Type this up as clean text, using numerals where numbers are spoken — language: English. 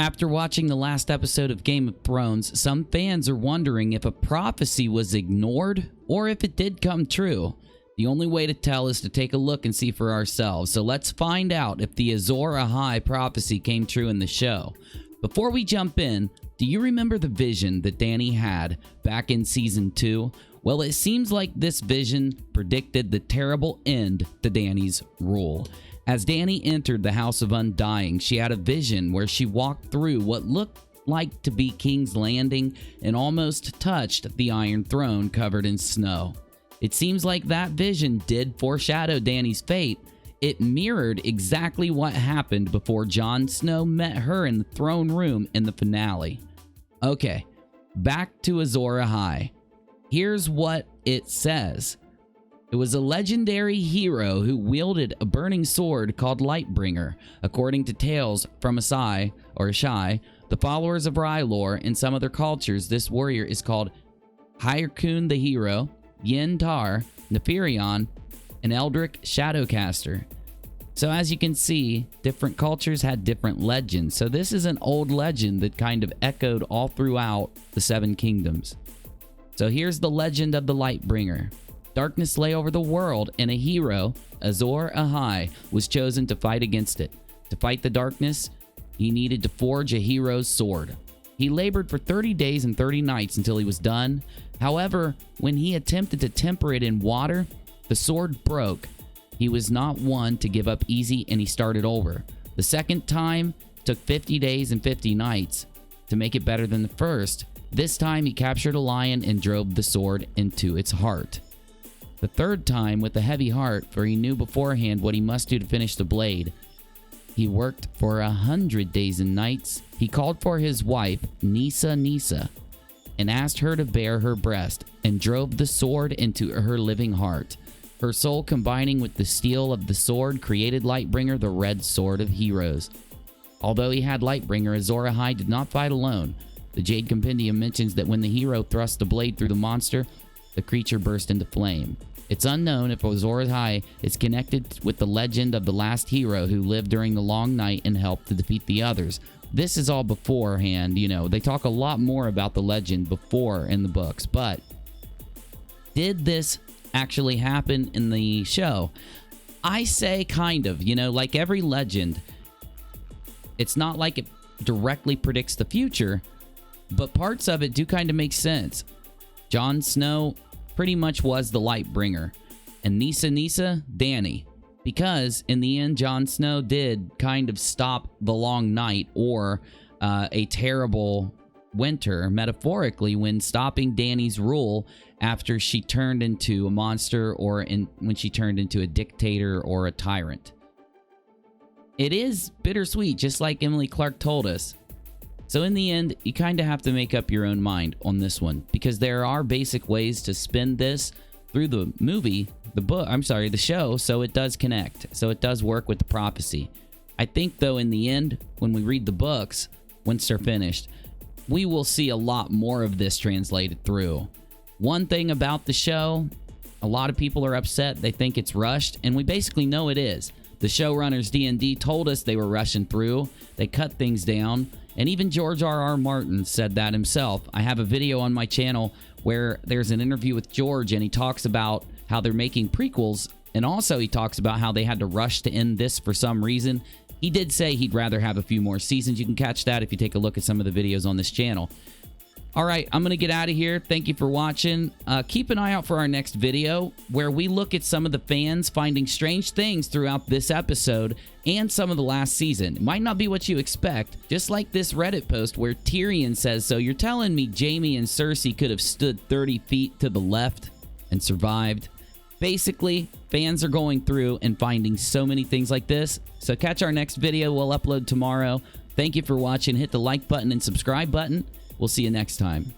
After watching the last episode of Game of Thrones, some fans are wondering if a prophecy was ignored or if it did come true. The only way to tell is to take a look and see for ourselves. So let's find out if the Azor Ahai prophecy came true in the show. Before we jump in, do you remember the vision that Dany had back in Season 2? Well, it seems like this vision predicted the terrible end to Dany's rule. As Dany entered the House of Undying, she had a vision where she walked through what looked like to be King's Landing and almost touched the Iron Throne covered in snow. It seems like that vision did foreshadow Dany's fate. It mirrored exactly what happened before Jon Snow met her in the throne room in the finale. Okay, back to Azor Ahai. Here's what it says. It was a legendary hero who wielded a burning sword called Lightbringer. According to tales from Asai, or Ashai, the followers of R'hllor in some other cultures, this warrior is called Hyrkoon the Hero, Yen Tar, Neferion, and Eldrick Shadowcaster. So as you can see, different cultures had different legends. So this is an old legend that kind of echoed all throughout the Seven Kingdoms. So here's the legend of the Lightbringer. Darkness lay over the world, and a hero, Azor Ahai, was chosen to fight against it. To fight the darkness, he needed to forge a hero's sword. He labored for 30 days and 30 nights until he was done. However, when he attempted to temper it in water, the sword broke. He was not one to give up easy, and he started over. The second time took 50 days and 50 nights to make it better than the first. This time, he captured a lion and drove the sword into its heart. The third time with a heavy heart, for he knew beforehand what he must do to finish the blade. He worked for 100 days and nights. He called for his wife, Nissa, and asked her to bear her breast, and drove the sword into her living heart. Her soul combining with the steel of the sword created Lightbringer, the Red Sword of Heroes. Although he had Lightbringer, Azor Ahai did not fight alone. The Jade Compendium mentions that when the hero thrust the blade through the monster, the creature burst into flame. It's unknown if Azor Ahai is connected with the legend of the last hero who lived during the long night and helped to defeat the others. This is all beforehand, you know. They talk a lot more about the legend before in the books, but did this actually happen in the show? I say kind of, you know, like every legend. It's not like it directly predicts the future, but parts of it do kind of make sense. Jon Snow pretty much was the Lightbringer, and Nissa, Dany. Because in the end, Jon Snow did kind of stop the long night, or a terrible winter, metaphorically, when stopping Dany's rule after she turned into a monster, or when she turned into a dictator or a tyrant. It is bittersweet, just like Emily Clark told us. So in the end, you kind of have to make up your own mind on this one, because there are basic ways to spin this through the movie, the show, so it does connect. So it does work with the prophecy. I think, though, in the end, when we read the books, once they're finished, we will see a lot more of this translated through. One thing about the show, a lot of people are upset. They think it's rushed, and we basically know it is. The showrunners, D&D, told us they were rushing through. They cut things down. And even George R.R. Martin said that himself. I have a video on my channel where there's an interview with George, and he talks about how they're making prequels, and also he talks about how they had to rush to end this for some reason. He did say he'd rather have a few more seasons. You can catch that if you take a look at some of the videos on this channel. All right, I'm going to get out of here. Thank you for watching. Keep an eye out for our next video where we look at some of the fans finding strange things throughout this episode and some of the last season. It might not be what you expect, just like this Reddit post where Tyrion says, "So you're telling me Jaime and Cersei could have stood 30 feet to the left and survived?" Basically, fans are going through and finding so many things like this. So catch our next video. We'll upload tomorrow. Thank you for watching. Hit the like button and subscribe button. We'll see you next time.